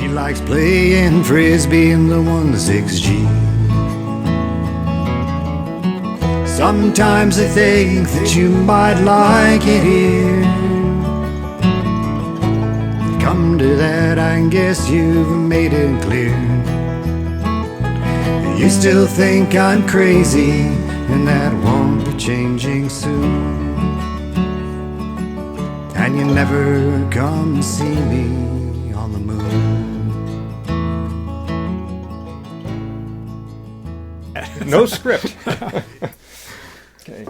She likes playing frisbee in the 1-6G. Sometimes I think that you might like it here. Come to that, I guess you've made it clear. You still think I'm crazy, and that won't be changing soon. And you never come see me on the moon. No script. Okay.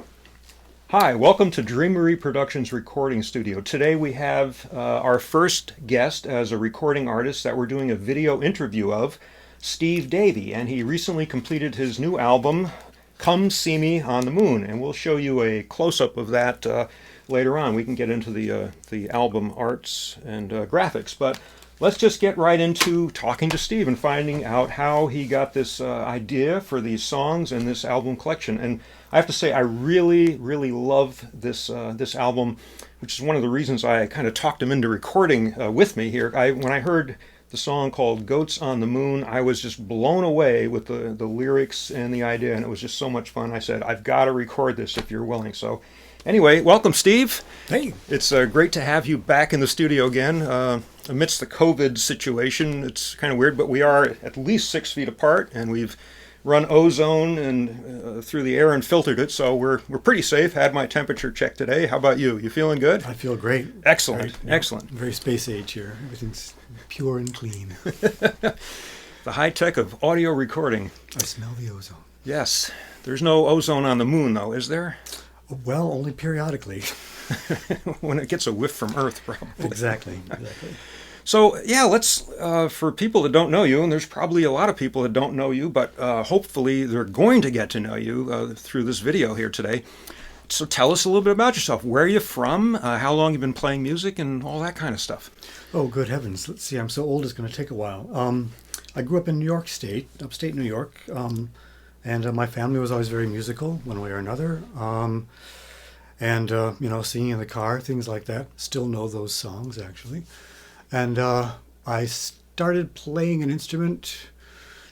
Hi, welcome to Dreamery Productions recording studio. Today we have our first guest as a recording artist that we're doing a video interview of, Steve Davie, and he recently completed his new album, Come See Me on the Moon, and we'll show you a close-up of that later on. We can get into the album arts and graphics, but let's just get right into talking to Steve and finding out how he got this idea for these songs and this album collection. And I have to say, I really, really love this album, which is one of the reasons I kind of talked him into recording with me here. When I heard the song called Goats on the Moon, I was just blown away with the lyrics and the idea, and it was just so much fun. I said, I've got to record this if you're willing. So anyway, welcome, Steve. Hey. It's great to have you back in the studio again. Amidst the COVID situation, it's kind of weird, but we are at least 6 feet apart, and we've run ozone and through the air and filtered it, so we're pretty safe. Had my temperature checked today. How about you? You feeling good? I feel great. Excellent, excellent. Very space age here. Everything's pure and clean. The high tech of audio recording. I smell the ozone. Yes. There's no ozone on the moon, though, is there? Well, only periodically. When it gets a whiff from Earth, probably. Exactly. So, yeah, let's, for people that don't know you, and there's probably a lot of people that don't know you, but hopefully they're going to get to know you through this video here today. So tell us a little bit about yourself. Where are you from? How long you've been playing music and all that kind of stuff. Oh, good heavens. Let's see. I'm so old it's going to take a while. I grew up in New York State, upstate New York, and my family was always very musical one way or another. Singing in the car, things like that. Still know those songs, actually. And I started playing an instrument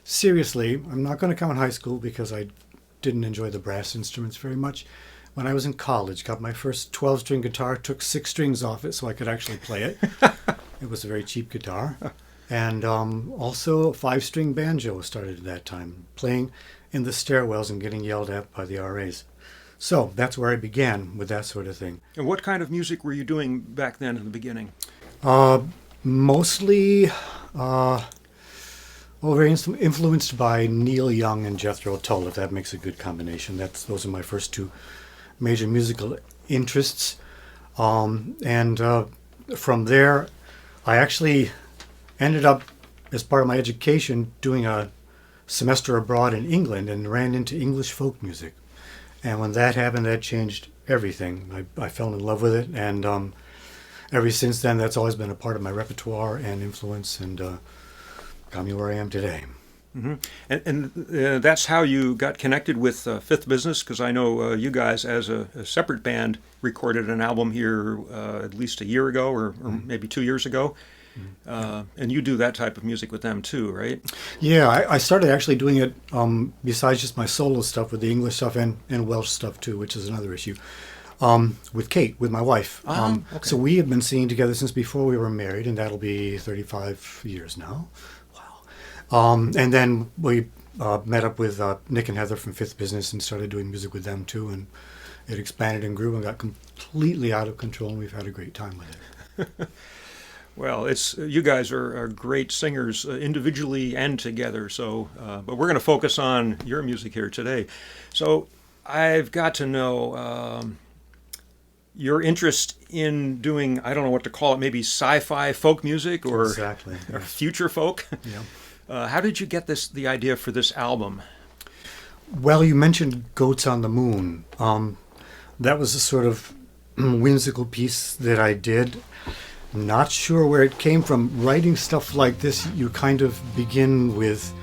seriously. I'm not going to count high school because I didn't enjoy the brass instruments very much. When I was in college, got my first 12-string guitar, took 6 strings off it so I could actually play it. It was a very cheap guitar. And also a 5-string banjo started at that time, playing in the stairwells and getting yelled at by the RAs. So that's where I began with that sort of thing. And what kind of music were you doing back then in the beginning? Mostly very influenced by Neil Young and Jethro Tull, if that makes a good combination. Those are my first 2 major musical interests. From there, I actually ended up, as part of my education, doing a semester abroad in England and ran into English folk music. And when that happened, that changed everything. I fell in love with it, and ever since then, that's always been a part of my repertoire and influence, and got me where I am today. Mm-hmm. And that's how you got connected with Fifth Business, because I know you guys, as a separate band, recorded an album here at least a year ago, or maybe 2 years ago. And you do that type of music with them too, right? Yeah, I started actually doing it besides just my solo stuff with the English stuff and Welsh stuff too, which is another issue, with Kate, with my wife. Okay. So we have been singing together since before we were married, and that'll be 35 years now. Wow. And then we met up with Nick and Heather from Fifth Business and started doing music with them too, and it expanded and grew and got completely out of control, and we've had a great time with it. Well, you guys are great singers individually and together. So, but we're going to focus on your music here today. So, I've got to know your interest in doing, I don't know what to call it, maybe sci-fi folk music or, exactly, or future folk. Yeah. How did you get the idea for this album? Well, you mentioned Goats on the Moon. That was a sort of whimsical piece that I did. Not sure where it came from. Writing stuff like this, you kind of begin with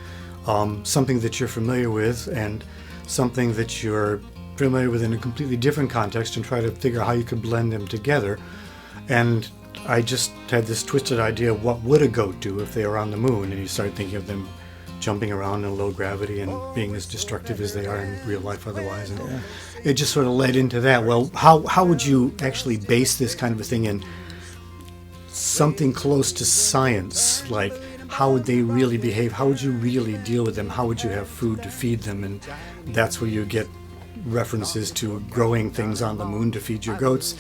something that you're familiar with and something that you're familiar with in a completely different context and try to figure out how you could blend them together. And I just had this twisted idea of what would a goat do if they were on the moon, and you start thinking of them jumping around in low gravity and being as destructive as they are in real life otherwise. And it just sort of led into that. Well, how would you actually base this kind of a thing in something close to science? Like, how would they really behave? How would you really deal with them? How would you have food to feed them? And that's where you get references to growing things on the moon to feed your goats,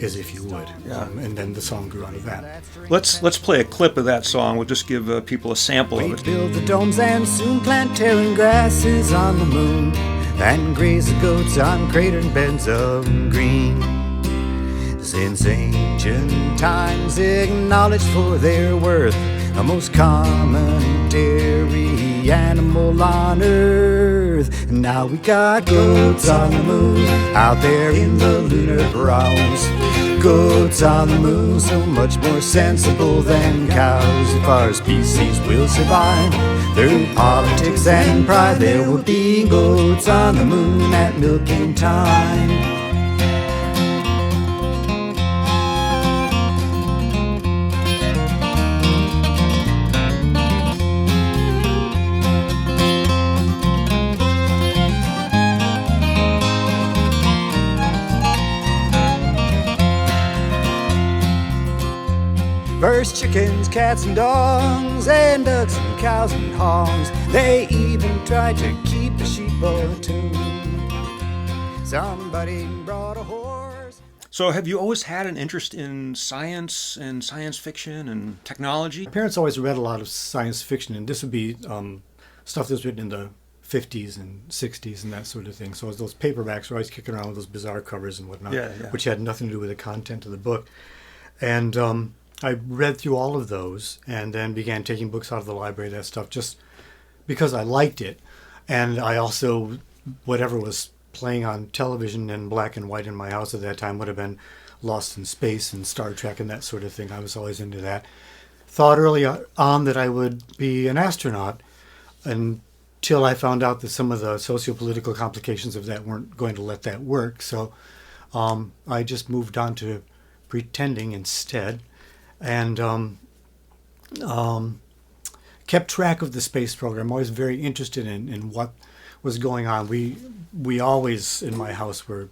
as if you would. And then the song grew out of that. Let's play a clip of that song. We'll just give people a sample of We it. build the domes and soon plant terran grasses on the moon and graze the goats on cratered beds of green. Since ancient times acknowledged for their worth, the most common dairy animal on earth. Now we got goats on the moon, out there in the lunar realms. Goats on the moon, so much more sensible than cows. If our species will survive through politics and pride, there will be goats on the moon at milking time. First chickens, cats and dogs, and ducks and cows and hogs. They even tried to keep the sheep or two. Somebody brought a horse. So have you always had an interest in science and science fiction and technology? My parents always read a lot of science fiction, and this would be stuff that was written in the 50s and 60s and that sort of thing. So those paperbacks were always kicking around with those bizarre covers and whatnot, which had nothing to do with the content of the book. And I read through all of those and then began taking books out of the library, that stuff, just because I liked it. And I also, whatever was playing on television in black and white in my house at that time would have been Lost in Space and Star Trek and that sort of thing. I was always into that. Thought early on that I would be an astronaut until I found out that some of the socio-political complications of that weren't going to let that work. So I just moved on to pretending instead. And kept track of the space program. Always very interested in what was going on. We always in my house were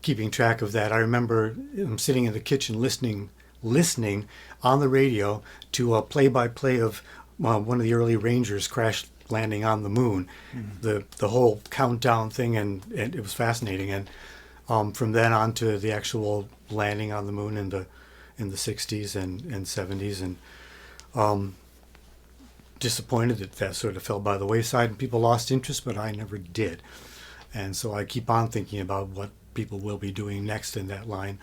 keeping track of that. I remember sitting in the kitchen listening on the radio to a play-by-play of one of the early Rangers crash landing on the moon. The whole countdown thing, and it was fascinating. And from then on to the actual landing on the moon in the 60s and 70s, and disappointed that sort of fell by the wayside and people lost interest, but I never did. And so I keep on thinking about what people will be doing next in that line.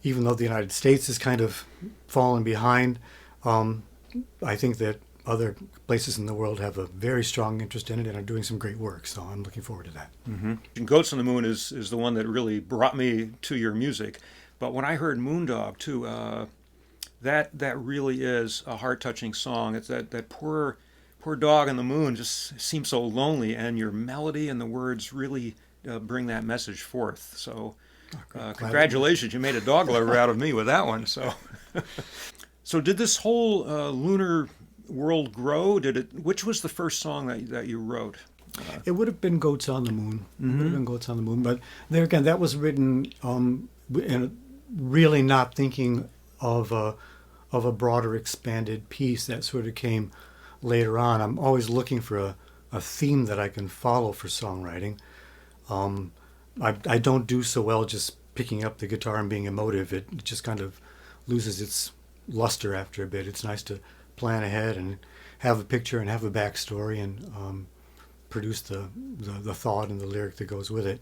Even though the United States has kind of fallen behind, I think that other places in the world have a very strong interest in it and are doing some great work, so I'm looking forward to that. Mm-hmm. Goats on the Moon is the one that really brought me to your music. But when I heard Moondog too, that really is a heart-touching song. It's that poor dog on the moon just seems so lonely, and your melody and the words really bring that message forth. So congratulations, you made a dog lover out of me with that one. So did this whole lunar world grow? Which was the first song that you wrote? It would have been Goats on the Moon. It would have been Goats on the Moon. But there again, that was written in really not thinking of a broader, expanded piece. That sort of came later on. I'm always looking for a theme that I can follow for songwriting. I don't do so well just picking up the guitar and being emotive. It just kind of loses its luster after a bit. It's nice to plan ahead and have a picture and have a backstory and produce the thought and the lyric that goes with it.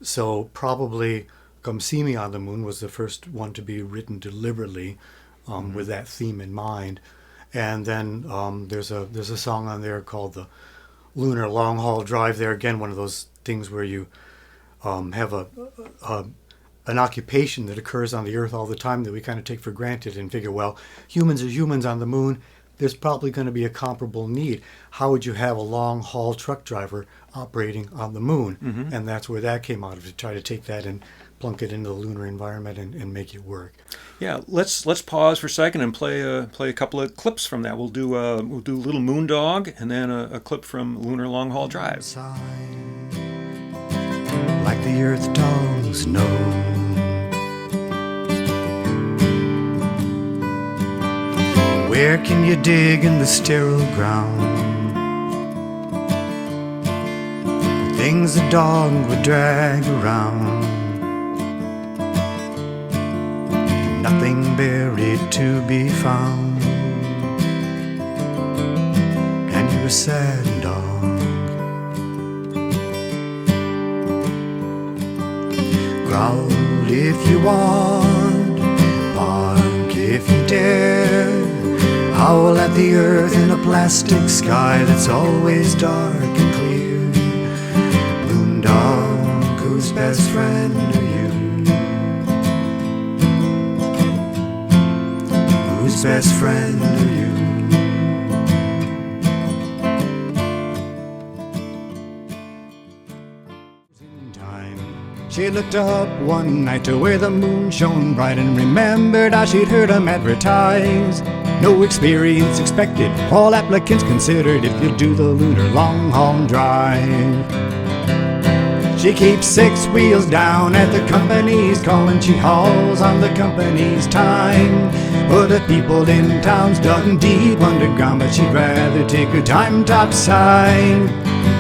So probably Come See Me on the Moon was the first one to be written deliberately with that theme in mind. And then there's a song on there called the Lunar Long Haul Drive. There again, one of those things where you have an occupation that occurs on the Earth all the time that we kind of take for granted and figure, well, humans are humans on the moon. There's probably going to be a comparable need. How would you have a long-haul truck driver operating on the moon? And that's where that came out of, to try to take that and plunk it into the lunar environment and make it work. Yeah, let's pause for a second and play a couple of clips from that. We'll do Little Moondog and then a clip from Lunar Long Haul Drive. Like the earth dogs know, where can you dig in the sterile ground? The things a dog would drag around, nothing buried to be found. And you're a sad dog. Growl if you want, bark if you dare, howl at the earth in a plastic sky that's always dark and clear. Moondog, whose best friend are you? Whose best friend are you? She looked up one night to where the moon shone bright and remembered how she'd heard 'em advertise. No experience expected, all applicants considered if you do the Lunar Long Haul Drive. She keeps 6 wheels down at the company's call and she hauls on the company's time. For the people in town's dug deep underground, but she'd rather take her time topside.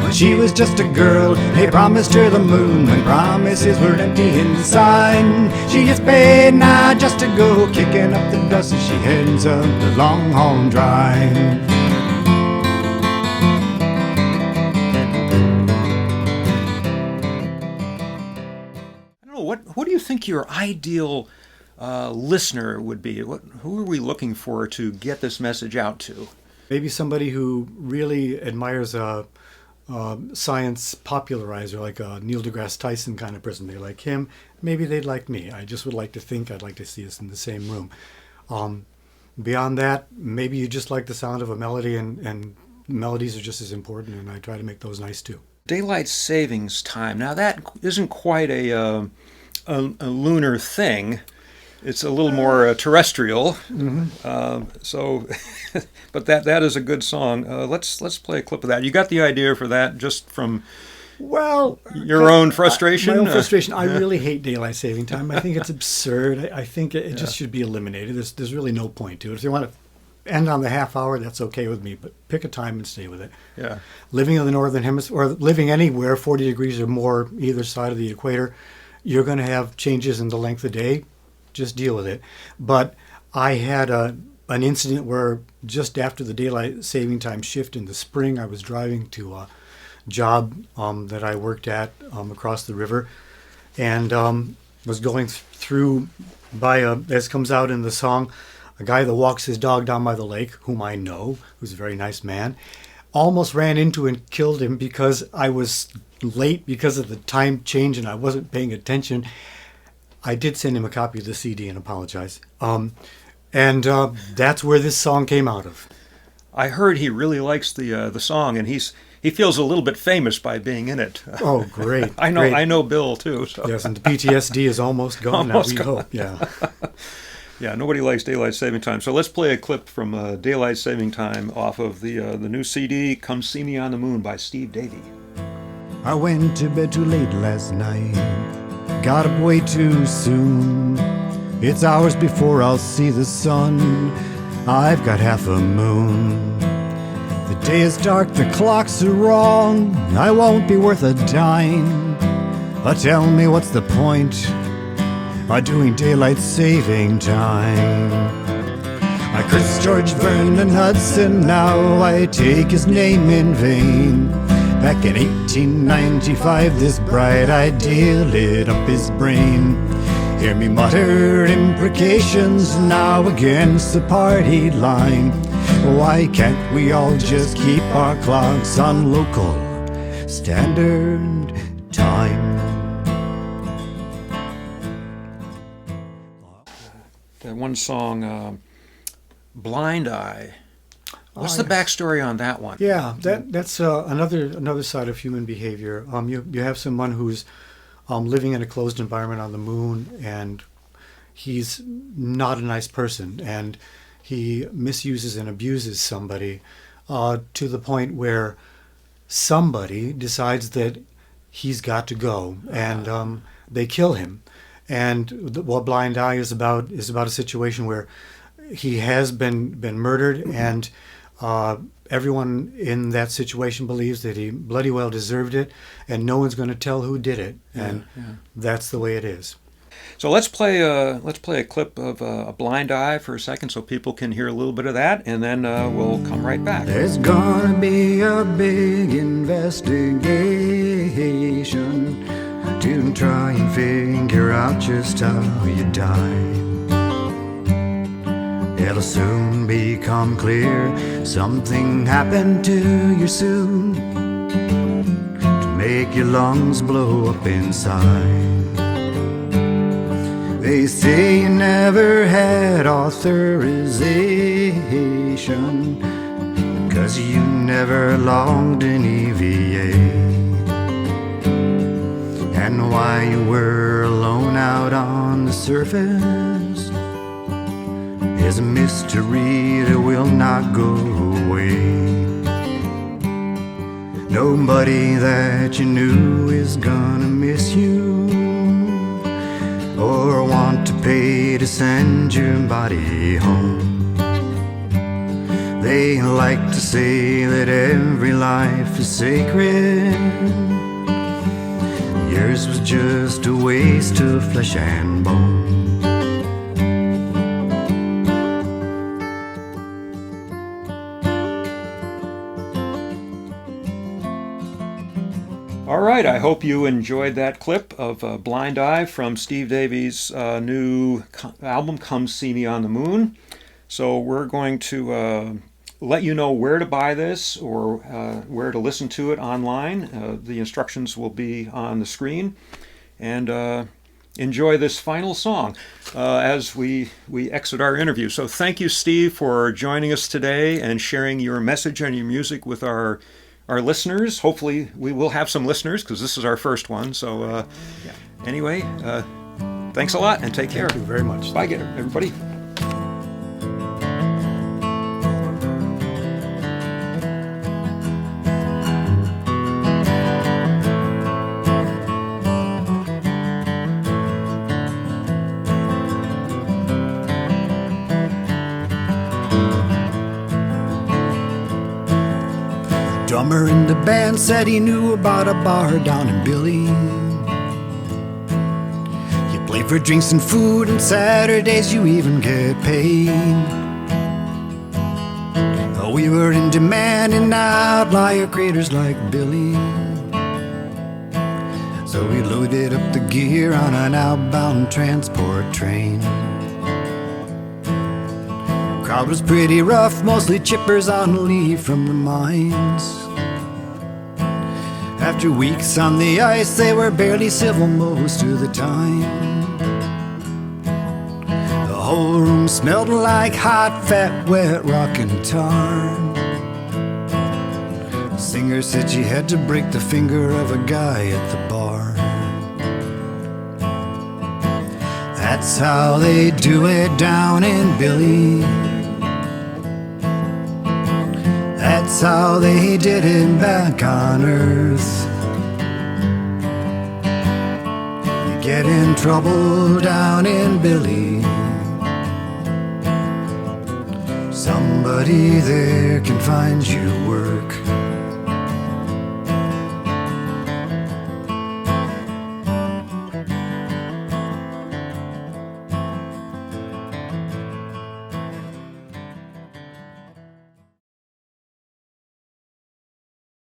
When she was just a girl, they promised her the moon when promises were empty inside. She gets paid now just to go kicking up the dust as she heads up the Long Haul Drive. I don't know, what do you think your ideal listener would be? Who are we looking for to get this message out to? Maybe somebody who really admires a science popularizer, like a Neil deGrasse Tyson kind of person. They like him. Maybe they'd like me. I just would like to think I'd like to see us in the same room. Beyond that, maybe you just like the sound of a melody, and melodies are just as important, and I try to make those nice too. Daylight Savings Time. Now that isn't quite a lunar thing. It's a little more terrestrial. Mm-hmm. But that is a good song. Let's play a clip of that. You got the idea for that just from your own frustration? My own frustration. I really hate daylight saving time. I think it's absurd. I think it just should be eliminated. There's really no point to it. If you want to end on the half hour, that's okay with me, but pick a time and stay with it. Yeah. Living in the northern hemisphere, or living anywhere 40 degrees or more either side of the equator, you're going to have changes in the length of day. Just deal with it. But I had an incident where just after the daylight saving time shift in the spring, I was driving to a job that I worked at across the river, and was going through by as comes out in the song, a guy that walks his dog down by the lake, whom I know, who's a very nice man, almost ran into and killed him because I was late because of the time change and I wasn't paying attention. I did send him a copy of the CD and apologize. And that's where this song came out of. I heard he really likes the song, and he feels a little bit famous by being in it. Oh, great! I know. Great. I know Bill too. So. Yes, and the PTSD is almost gone now. We hope. Yeah. Yeah. Nobody likes daylight saving time. So let's play a clip from Daylight Saving Time off of the new CD, "Come See Me on the Moon" by Steve Davie. I went to bed too late last night. Got up way too soon. It's hours before I'll see the sun. I've got half a moon. The day is dark, the clocks are wrong. I won't be worth a dime. But tell me what's the point of doing daylight saving time? I curse George Vernon Hudson, now I take his name in vain. Back in 1895, this bright idea lit up his brain. Hear me mutter imprecations now against the party line. Why can't we all just keep our clocks on local standard time? That one song, "Blind Eye." What's the backstory on that one? Yeah, that's another side of human behavior. You have someone who's living in a closed environment on the moon, and he's not a nice person, and he misuses and abuses somebody to the point where somebody decides that he's got to go, and they kill him. And what Blind Eye is about a situation where he has been murdered, and everyone in that situation believes that he bloody well deserved it, and no one's going to tell who did it, and that's the way it is. So let's play a clip of a Blind Eye for a second, so people can hear a little bit of that, and then we'll come right back. There's gonna be a big investigation to try and figure out just how you died. It'll soon become clear something happened to your suit to make your lungs blow up inside. They say you never had authorization because you never logged an EVA. And why you were alone out on the surface is a mystery that will not go away. Nobody that you knew is gonna miss you or want to pay to send your body home. They like to say that every life is sacred. Yours was just a waste of flesh and bone. All right, I hope you enjoyed that clip of Blind Eye from Steve Davie's new album, Come See Me on the Moon. So we're going to let you know where to buy this or where to listen to it online. The instructions will be on the screen. And enjoy this final song as we exit our interview. So thank you, Steve, for joining us today and sharing your message and your music with our listeners. Hopefully we will have some listeners because this is our first one. So anyway, thanks a lot and take care. Thank you very much. Bye, everybody. Drummer in the band said he knew about a bar down in Billy. You play for drinks and food, and Saturdays you even get paid. Oh, we were in demand in outlier craters like Billy. So we loaded up the gear on an outbound transport train. Crowd was pretty rough, mostly chippers on leave from the mines. After weeks on the ice, they were barely civil most of the time. The whole room smelled like hot, fat, wet rock and tar. The singer said she had to break the finger of a guy at the bar. That's how they do it down in Billy. That's how they did it back on Earth. You get in trouble down in Billy, somebody there can find you work.